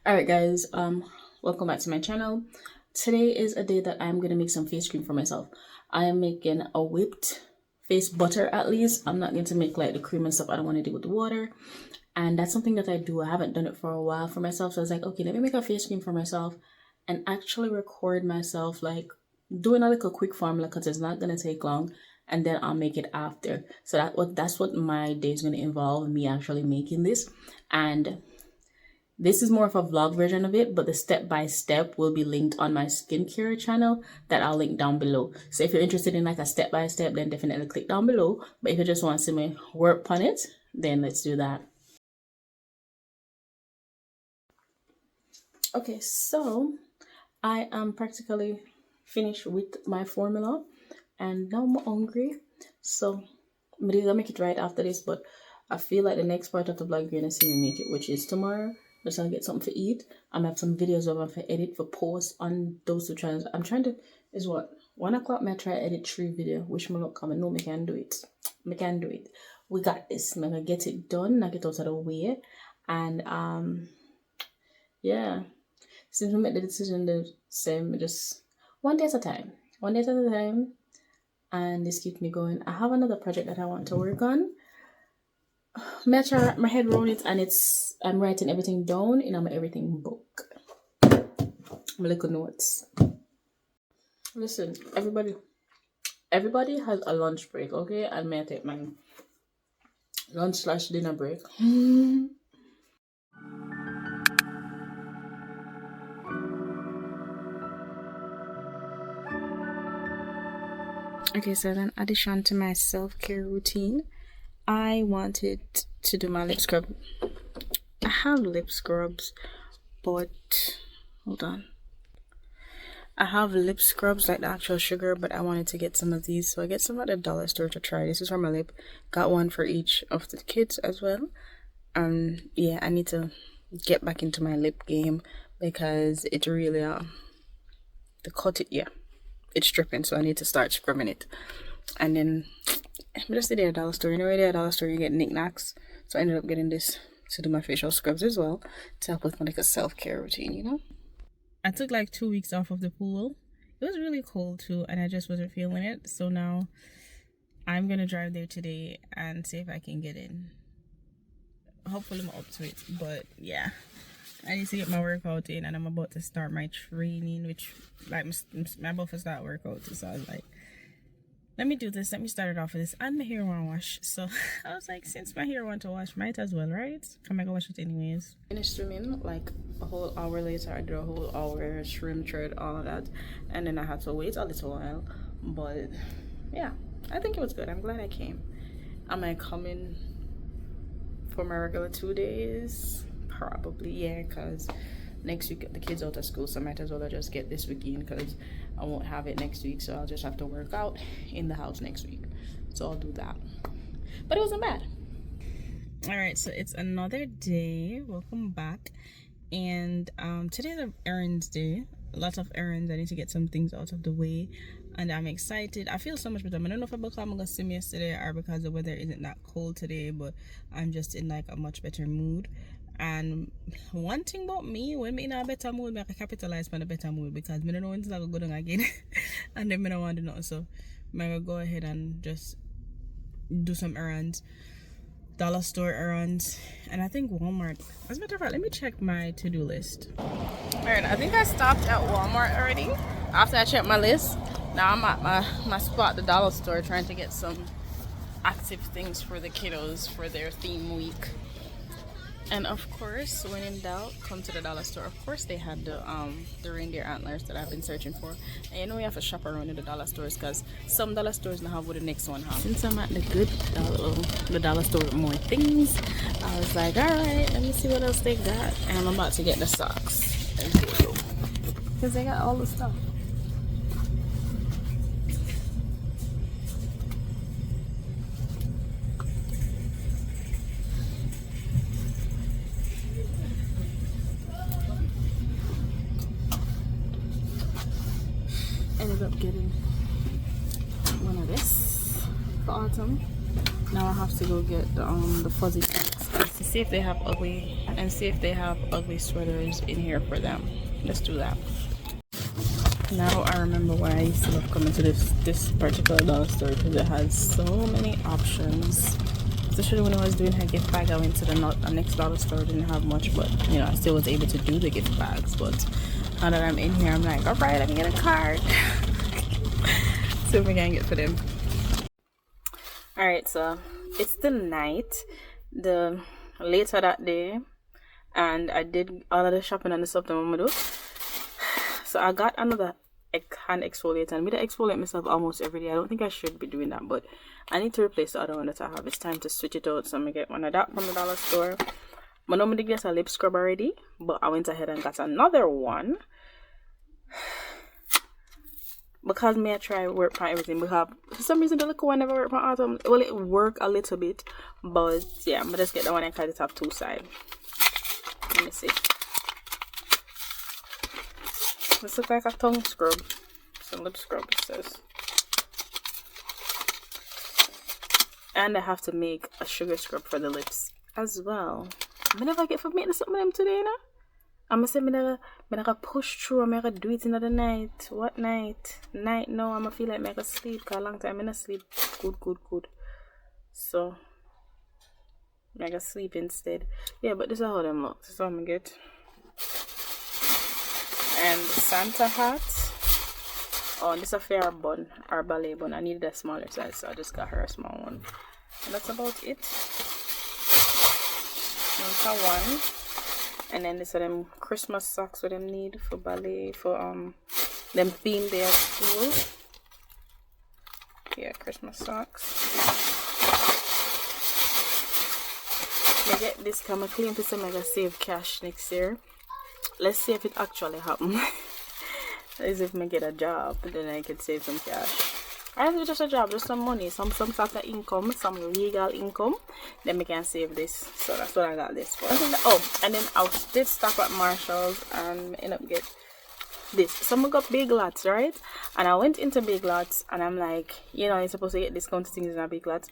Alright guys, welcome back to my channel. Today is a day that I'm gonna make some face cream for myself. I am making a whipped face butter at least. I'm not going to make like the cream and stuff. I don't want to deal with the water. And that's something that I do. I haven't done it for a while for myself. So I was like, okay, let me make a face cream for myself and actually record myself like doing a little quick formula because it's not gonna take long, and then I'll make it after. So that's what my day is gonna involve, me actually making this. And this is more of a vlog version of it, but the step-by-step will be linked on my skincare channel that I'll link down below. So if you're interested in like a step-by-step, then definitely click down below. But if you just want to see me work on it, then let's do that. Okay, so I am practically finished with my formula and now I'm hungry. So I'm gonna make it right after this, but I feel like the next part of the vlog you're gonna see me make it, which is tomorrow. Just I'll get something to eat. I'm gonna have some videos of for edit for post on those two channels. I'm trying to is what 1 o'clock may try edit 3 video, which may not come and no me can do it. Me can do it. We got this. I'm gonna get it done, knock it out of the way. And yeah. Since we made the decision the same, just one day at a time. One day at a time. And this keeps me going. I have another project that I want to work on. I try to wrap my head around it, and I'm writing everything down in my everything book. My little notes. Listen, everybody has a lunch break, okay? And may I take my lunch/dinner break. Okay, so in addition to my self-care routine, I wanted to do my lip scrub. I have lip scrubs, but hold on. I have lip scrubs like the actual sugar, but I wanted to get some of these, so I get some at the dollar store to try. This is for my lip. Got one for each of the kids as well. Yeah, I need to get back into my lip game because it really the cut it, yeah, it's dripping, so I need to start scrubbing it. And then I'm just at the dollar store. You know, at the dollar store you get knickknacks, so I ended up getting this to do my facial scrubs as well, to help with like a self-care routine, you know. I took like 2 weeks off of the pool. It was really cold too, and I just wasn't feeling it. So now I'm gonna drive there today and see if I can get in. Hopefully I'm up to it, but yeah, I need to get my workout in, and I'm about to start my training, which like my about to start workout too. So I was like, let me do this. Let me start it off with this. And my hair want to wash. So I was like, since my hair want to wash, might as well, right? I'm gonna wash it anyways. Finished swimming like a whole hour later. I did a whole hour swim, thread, all of that. And then I had to wait a little while. But yeah, I think it was good. I'm glad I came. Am I coming for my regular 2 days? Probably, yeah, because next week the kids out of school, so I might as well just get this week in because I won't have it next week, so I'll just have to work out in the house next week. So I'll do that. But it wasn't bad. All right, so it's another day. Welcome back. And today's an errands day. Lots of errands. I need to get some things out of the way, and I'm excited. I feel so much better. I don't know if I'm gonna swim yesterday or because the weather isn't that cold today, but I'm just in like a much better mood. And one thing about me, when me in a better mood, I can capitalize on a better mood because I don't know when it's going to go down again. And then I don't want to know. So I'm going to go ahead and just do some errands. Dollar store errands. And I think Walmart. As a matter of fact, let me check my to-do list. Alright, I think I stopped at Walmart already after I checked my list. Now I'm at my spot, the dollar store, trying to get some active things for the kiddos for their theme week. And of course, when in doubt, come to the dollar store. Of course, they had the reindeer antlers that I've been searching for. And you know, we have to shop around in the dollar stores because some dollar stores now have what the next one have. Since I'm at the dollar store with more things, I was like, all right, let me see what else they got. And I'm about to get the socks because they got all the stuff. Ended up getting one of this for autumn. Now I have to go get the fuzzy socks. see if they have ugly sweaters in here for them. Let's do that. Now I remember why I used to love coming to this particular dollar store, because it has so many options. Especially when I was doing her gift bag, I went to the next dollar store, didn't have much, but you know, I still was able to do the gift bags. But now that I'm in here, I'm like, all right, let me get a card. See what we can get for them. All right, so it's the night, the later that day, and I did all of the shopping and the stuff that I'm gonna do. So I got another hand exfoliator, and I'm gonna exfoliate myself almost every day. I don't think I should be doing that, but I need to replace the other one that I have. It's time to switch it out, so I'm gonna get one of that from the dollar store. I normally get a lip scrub already, but I went ahead and got another one because may I try work on everything, because for some reason the little one never worked on autumn. Well, it worked a little bit, but yeah, I'm gonna just get the one and cut it off two sides. Let me see. This looks like a tongue scrub. It's a lip scrub, it says. And I have to make a sugar scrub for the lips as well. I never get for making something of them today, no? I'm gonna say I'm gonna push through. I'm gonna do it in the night. What night? Night no, I'm gonna feel like I'm gonna sleep, because a long time I'm gonna sleep good. So I'm gonna sleep instead. Yeah, but this is how them look. This is what I'm gonna get. And Santa hat. Oh, and this is a fair bun or ballet bun. I needed a smaller size, so I just got her a small one. And that's about it. That's one. And then this are them Christmas socks what them need for ballet, for them theme day at school. Yeah, Christmas socks. I get this because I'm clean to say I'm gonna save cash next year. Let's see if it actually happens. As if I get a job, then I could save some cash. I have just a job, just some money, some sort of income, some legal income. Then we can save this. So that's what I got this for. Oh, and then I did stop at Marshall's and end up get this. So I got Big Lots, right? And I went into Big Lots and I'm like, you know, you're supposed to get discounted things in a Big Lots.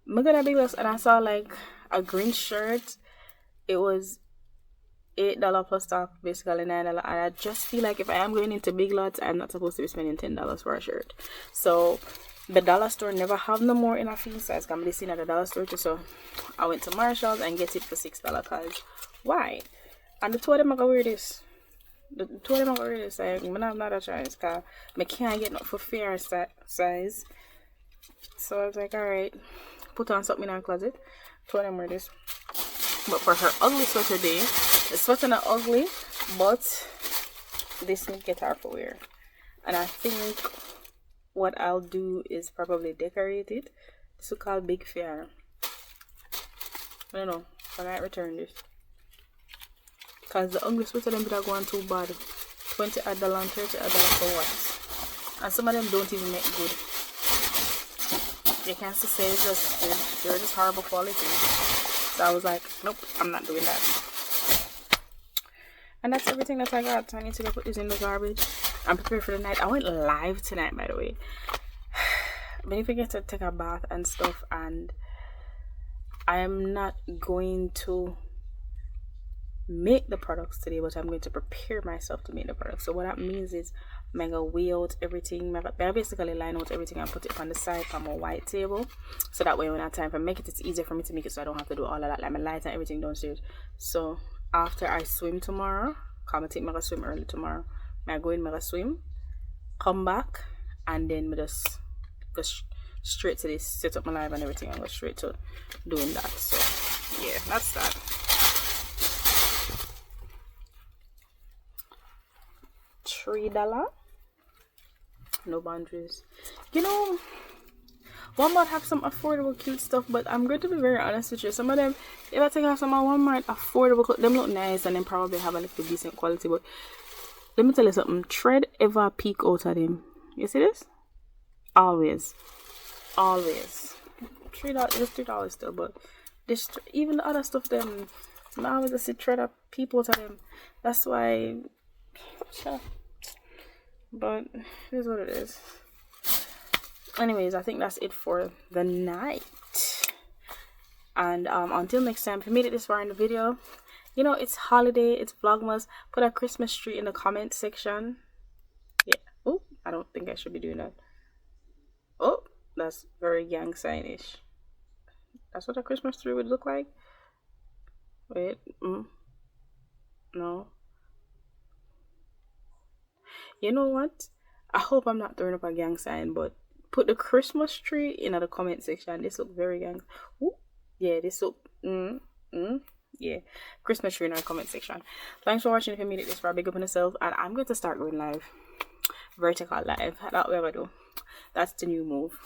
I got a Big Lots and I saw like a green shirt. It was $8 plus tax, basically $9. And I just feel like if I am going into Big Lots, I'm not supposed to be spending $10 for a shirt. So the dollar store never have no more in a fee size. I'm seen at the dollar store too. So I went to Marshall's and get it for $6. Cause why? And the two of them are gonna wear this. The two of them are gonna wear this. Like, I'm not have a choice, cause I can't get not for fair size. So I was like, alright, put on something in our closet. Two of them wear this. But for her ugly sweater day, the sweater not ugly, but this need get her for wear. And I think what I'll do is probably decorate it. This is called Big Fair. I don't know. I might return this. Because the ugly sweater them are going too bad. $20 and $30 for what? And some of them don't even make good. You can't say it's just good. They're just horrible quality. So I was like, nope, I'm not doing that. And that's everything that I got. I need to go put this in the garbage. I'm prepared for the night. I went live tonight, by the way. But if I get to take a bath and stuff, and I am not going to make the products today, but I'm going to prepare myself to make the products. So what that means is I'm going to weigh out everything. I basically line out everything and put it on the side on my white table. So that way when I have time to make it, it's easier for me to make it, so I don't have to do all of that, like my lights and everything downstairs. So after I swim tomorrow, I'm going to swim early tomorrow. I go in, I swim, come back, and then I just go straight to this, set up my live and everything, and go straight to doing that. So yeah, that's that. $3, no boundaries. You know, Walmart have some affordable cute stuff, but I'm going to be very honest with you. Some of them, if I take out some of Walmart affordable, them look nice and then probably have a little decent quality, but let me tell you something, tread ever peek out of them. You see this? Always $3, just $3 still, but this, even the other stuff, them I always just see tread up people out of them. That's why, sure. But it is what it is. Anyways, I think that's it for the night. And until next time, if you made it this far in the video, you know, it's holiday, it's Vlogmas. Put a Christmas tree in the comment section. Yeah. Oh, I don't think I should be doing that. Oh, that's very gang sign-ish. That's what a Christmas tree would look like. Wait. No. You know what? I hope I'm not throwing up a gang sign, but put the Christmas tree in the comment section. This look very gang. Ooh, yeah, this look. Yeah, Christmas tree in our comment section. Thanks for watching. If you made it this far, big up on yourself. And I'm going to start going live, vertical live. That way I do. That's the new move.